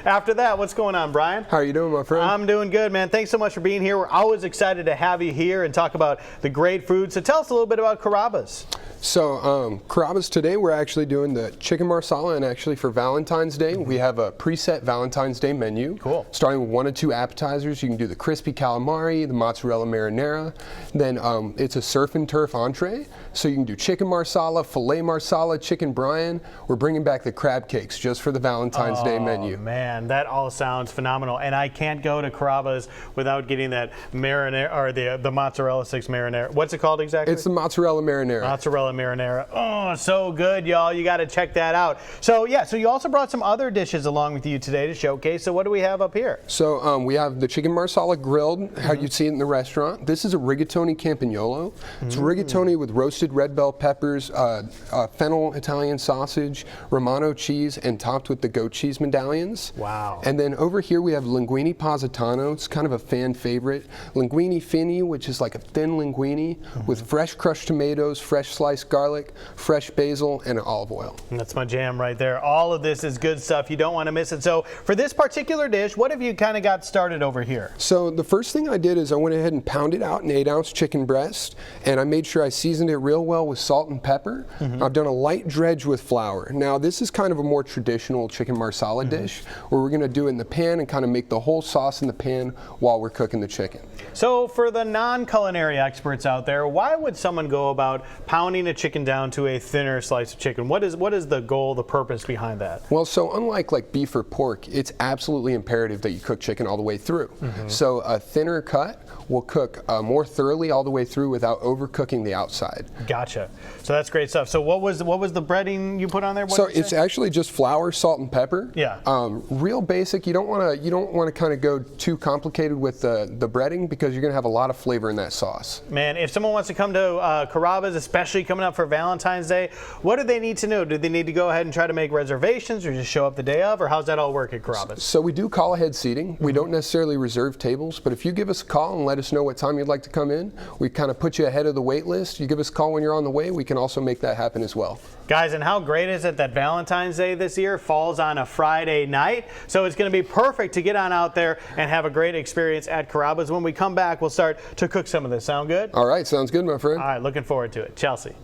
After that, what's going on, Brian? How are you doing, my friend? I'm doing good, man. Thanks so much for being here. We're always excited to have you here and talk about the great food. So tell us a little bit about Carrabba's. So Carrabba's today, we're actually doing the chicken marsala, and actually for Valentine's Day, we have a preset Valentine's Day menu. Cool. Starting with 1 or 2 appetizers. You can do the crispy calamari, the mozzarella marinara. Then it's a surf and turf entree. So you can do chicken marsala, filet marsala, chicken brine. We're bringing back the crab cakes just for the Valentine's Day menu. Oh man, that all sounds phenomenal. And I can't go to Carrabba's without getting that marinara, or the mozzarella sticks marinara. What's it called exactly? It's the mozzarella marinara. Mozzarella marinara. Oh, so good, y'all. You got to check that out. So yeah, so you also brought some other dishes along with you today to showcase. So what do we have up here? So we have the chicken marsala grilled, how you'd see it in the restaurant. This is a rigatoni campagnolo. It's rigatoni with roasted red bell peppers, fennel Italian sausage, Romano cheese, and topped with the goat cheese medallions. Wow. And then over here we have Linguine Positano. It's kind of a fan favorite. Linguine fini, which is like a thin linguine with fresh crushed tomatoes, fresh sliced garlic, fresh basil, and olive oil. And that's my jam right there. All of this is good stuff. You don't want to miss it. So for this particular dish, what have you kind of got started over here? So the first thing I did is I went ahead and pounded out an 8-ounce chicken breast, and I made sure I seasoned it real well with salt and pepper. I've done a light dredge with flour. Now this is kind of a more traditional chicken marsala dish, where we're going to do it in the pan and kind of make the whole sauce in the pan while we're cooking the chicken. So for the non-culinary experts out there, why would someone go about pounding a chicken down to a thinner slice of chicken? What is the goal, the purpose behind that? Well, so unlike like beef or pork, it's absolutely imperative that you cook chicken all the way through. So a thinner cut will cook more thoroughly all the way through without overcooking the outside. Gotcha. So that's great stuff. So what was the breading you put on there? So it's actually just flour, salt, and pepper. Yeah. Real basic. You don't want to kind of go too complicated with the breading, because you're going to have a lot of flavor in that sauce. Man, if someone wants to come to Carrabba's, especially coming up for Valentine's Day, what do they need to know? Do they need to go ahead and try to make reservations, or just show up the day of, or how's that all work at Carrabba's? So we do call ahead seating. We don't necessarily reserve tables, but if you give us a call and let us know what time you'd like to come in, we kind of put you ahead of the wait list. You give us a call when you're on the way, we can also make that happen as well. Guys, and how great is it that Valentine's Day this year falls on a Friday night? So it's going to be perfect to get on out there and have a great experience at Carrabba's. When we come back, we'll start to cook some of this. Sound good? All right, sounds good, my friend. All right, looking forward to it. Chelsea.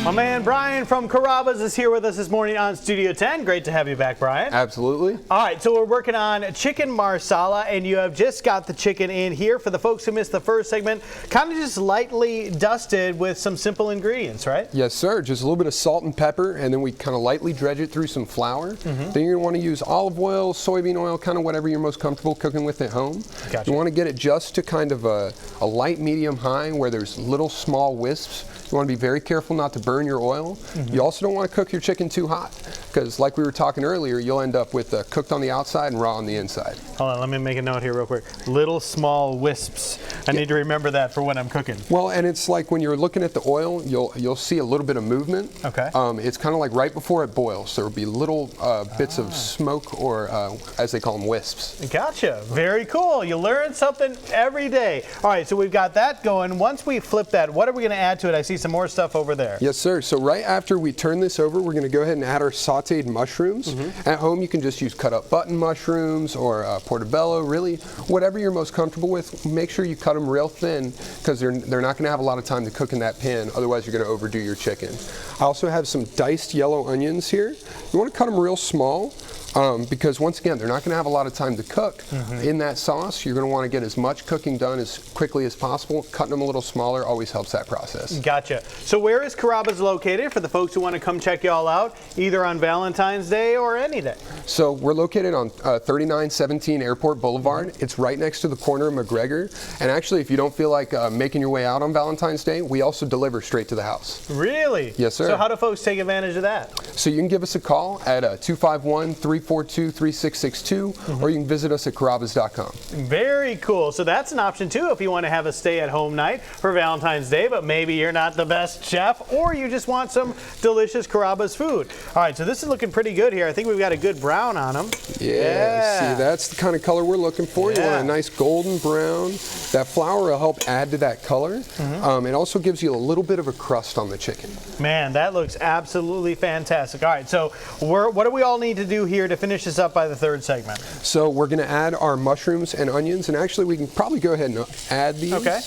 My man Brian from Carrabba's is here with us this morning on Studio 10. Great to have you back, Brian. Absolutely. All right, so we're working on chicken marsala, and you have just got the chicken in here. For the folks who missed the first segment, kind of just lightly dusted with some simple ingredients, right? Yes, sir. Just a little bit of salt and pepper, and then we kind of lightly dredge it through some flour. Then you're going to want to use olive oil, soybean oil, kind of whatever you're most comfortable cooking with at home. Gotcha. You want to get it just to kind of a light medium high, where there's little small wisps. You want to be very careful not to burn your oil. You also don't want to cook your chicken too hot, because like we were talking earlier, you'll end up with cooked on the outside and raw on the inside. Hold on, let me make a note here real quick. Little small wisps. I need to remember that for when I'm cooking. Well, and it's like when you're looking at the oil, you'll see a little bit of movement. Okay. It's kind of like right before it boils. So there'll be little bits of smoke, or as they call them, wisps. Gotcha. Very cool. You learn something every day. All right, so we've got that going. Once we flip that, what are we going to add to it? I see some more stuff over there. Yes, sir. So right after we turn this over, we're going to go ahead and add our sauteed mushrooms. At home, you can just use cut up button mushrooms or portobello, really whatever you're most comfortable with. Make sure you cut them real thin, because they're not going to have a lot of time to cook in that pan. Otherwise, you're going to overdo your chicken. I also have some diced yellow onions here. You want to cut them real small. Because once again, they're not going to have a lot of time to cook in that sauce. You're going to want to get as much cooking done as quickly as possible. Cutting them a little smaller always helps that process. Gotcha. So where is Carrabba's located for the folks who want to come check y'all out, either on Valentine's Day or any day? So we're located on 3917 Airport Boulevard. It's right next to the corner of McGregor. And actually, if you don't feel like making your way out on Valentine's Day, we also deliver straight to the house. Really? Yes, sir. So how do folks take advantage of that? So you can give us a call at 251-342-3662, or you can visit us at Carrabba's.com. Very cool. So that's an option too if you want to have a stay-at-home night for Valentine's Day, but maybe you're not the best chef, or you just want some delicious Carrabba's food. All right, so this is looking pretty good here. I think we've got a good brown on them. Yeah. See, that's the kind of color we're looking for. You want a nice golden brown. That flour will help add to that color. It also gives you a little bit of a crust on the chicken. Man, that looks absolutely fantastic. All right, so what do we all need to do here to finish this up by the third segment? So we're going to add our mushrooms and onions, and actually we can probably go ahead and add these. Okay.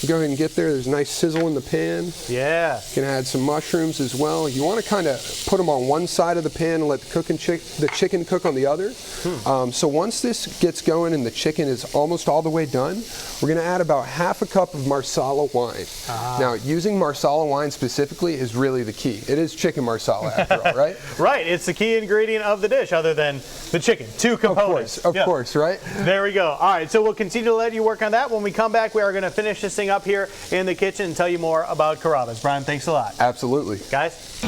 Go ahead and get there. There's a nice sizzle in the pan. Yeah. You can add some mushrooms as well. You want to kind of put them on one side of the pan and let the chicken cook on the other. So once this gets going and the chicken is almost all the way done, we're going to add about half a cup of Marsala wine. Now, using Marsala wine specifically is really the key. It is chicken Marsala after all, right? Right. It's the key ingredient of the dish other than the chicken. Two components. Of course, right? There we go. All right, so we'll continue to let you work on that. When we come back, we are going to finish this thing up here in the kitchen and tell you more about Carrabba's. Brian, thanks a lot. Absolutely. Guys?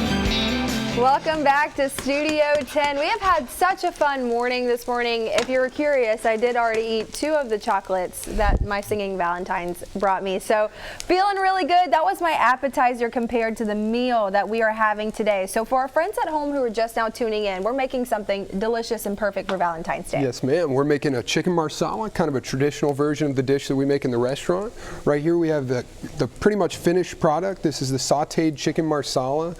Welcome back to Studio 10. We have had such a fun morning this morning. If you were curious, I did already eat 2 of the chocolates that my singing Valentine's brought me. So feeling really good. That was my appetizer compared to the meal that we are having today. So for our friends at home who are just now tuning in, we're making something delicious and perfect for Valentine's Day. Yes, ma'am. We're making a chicken Marsala, kind of a traditional version of the dish that we make in the restaurant. Right here we have the pretty much finished product. This is the sauteed chicken Marsala.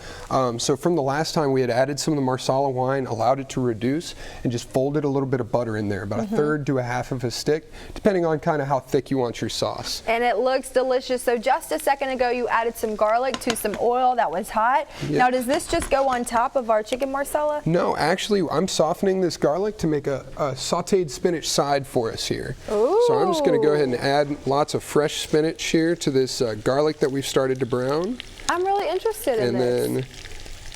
So from the last time we had added some of the Marsala wine, allowed it to reduce, and just folded a little bit of butter in there, about a third to a half of a stick, depending on kind of how thick you want your sauce. And it looks delicious. So just a second ago, you added some garlic to some oil that was hot. Yeah. Now, does this just go on top of our chicken Marsala? No, actually, I'm softening this garlic to make a sauteed spinach side for us here. Ooh. So I'm just going to go ahead and add lots of fresh spinach here to this garlic that we've started to brown. I'm really interested in this. And then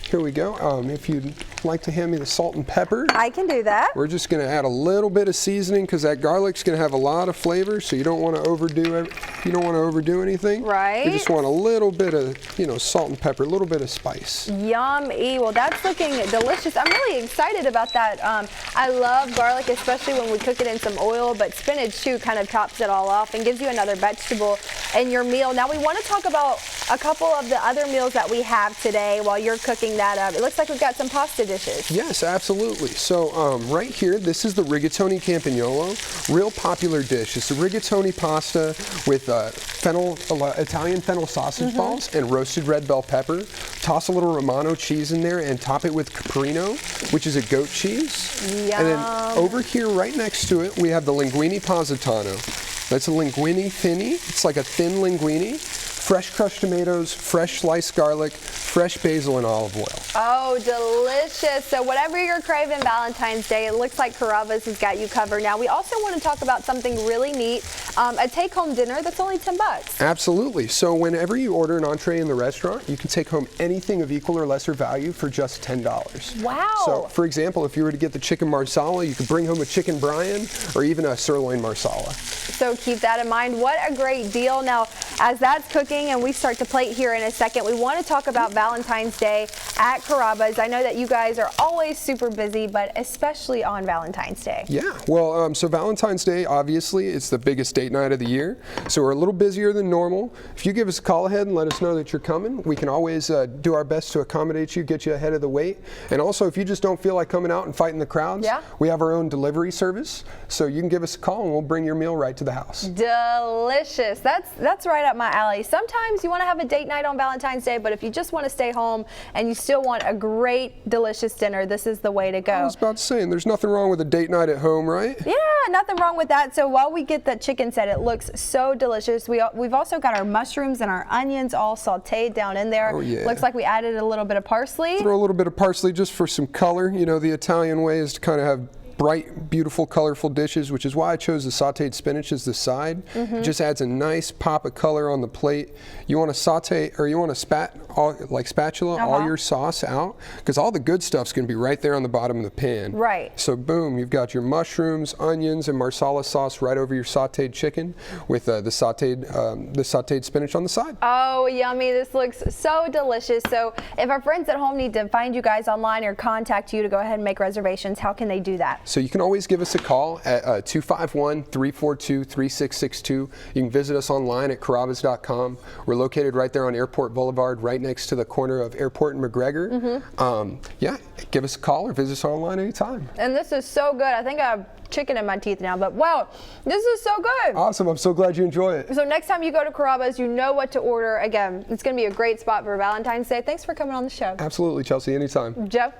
here we go. If you'd like to hand me the salt and pepper. I can do that. We're just going to add a little bit of seasoning because that garlic's going to have a lot of flavor, so you don't want to overdo it. You don't want to overdo anything. Right. You just want a little bit of, salt and pepper, a little bit of spice. Yummy. Well, that's looking delicious. I'm really excited about that. I love garlic, especially when we cook it in some oil, but spinach too kind of tops it all off and gives you another vegetable in your meal. Now we want to talk about a couple of the other meals that we have today while you're cooking that up. It looks like we've got some pasta dishes. Yes, absolutely. So right here, this is the rigatoni campagnolo, real popular dish. It's the rigatoni pasta with Italian fennel sausage balls and roasted red bell pepper. Toss a little Romano cheese in there and top it with caprino, which is a goat cheese. Yum. And then over here, right next to it, we have the Linguine Positano. That's a linguine thinny. It's like a thin linguine. Fresh crushed tomatoes, fresh sliced garlic, fresh basil, and olive oil. Oh, delicious. So whatever you're craving Valentine's Day, it looks like Carrabba's has got you covered. Now, we also want to talk about something really neat, a take-home dinner that's only $10. Absolutely. So whenever you order an entree in the restaurant, you can take home anything of equal or lesser value for just $10. Wow. So, for example, if you were to get the chicken Marsala, you could bring home a chicken Brian or even a sirloin Marsala. So keep that in mind. What a great deal. Now, as that's cooking and we start to plate here in a second, we want to talk about Valentine's Day at Carrabba's. I know that you guys are always super busy, but especially on Valentine's Day. Yeah, well, so Valentine's Day, obviously, it's the biggest date night of the year, so we're a little busier than normal. If you give us a call ahead and let us know that you're coming, we can always do our best to accommodate you, get you ahead of the wait. And also, if you just don't feel like coming out and fighting the crowds, we have our own delivery service, so you can give us a call and we'll bring your meal right to the house. Delicious. That's right up my alley. Sometimes you want to have a date night on Valentine's Day, but if you just want to stay home and you still want a great, delicious dinner, this is the way to go. I was about to say, and there's nothing wrong with a date night at home, right? Yeah, nothing wrong with that. So while we get that chicken set, it looks so delicious. We've also got our mushrooms and our onions all sauteed down in there. Oh, yeah. Looks like we added a little bit of parsley. Throw a little bit of parsley just for some color. You know, the Italian way is to kind of have bright, beautiful, colorful dishes, which is why I chose the sauteed spinach as the side. It just adds a nice pop of color on the plate. You want to saute, or you want to spatula all your sauce out, because all the good stuff's going to be right there on the bottom of the pan. Right. So boom, you've got your mushrooms, onions, and Marsala sauce right over your sauteed chicken with the sauteed spinach on the side. Oh, yummy. This looks so delicious. So if our friends at home need to find you guys online or contact you to go ahead and make reservations, how can they do that? So you can always give us a call at 251-342-3662. You can visit us online at Carrabba's.com. We're located right there on Airport Boulevard, right next to the corner of Airport and McGregor. Yeah, give us a call or visit us online anytime. And this is so good. I think I have chicken in my teeth now, but wow, this is so good. Awesome. I'm so glad you enjoy it. So next time you go to Carrabba's, you know what to order. Again, it's going to be a great spot for Valentine's Day. Thanks for coming on the show. Absolutely, Chelsea. Anytime. Joe?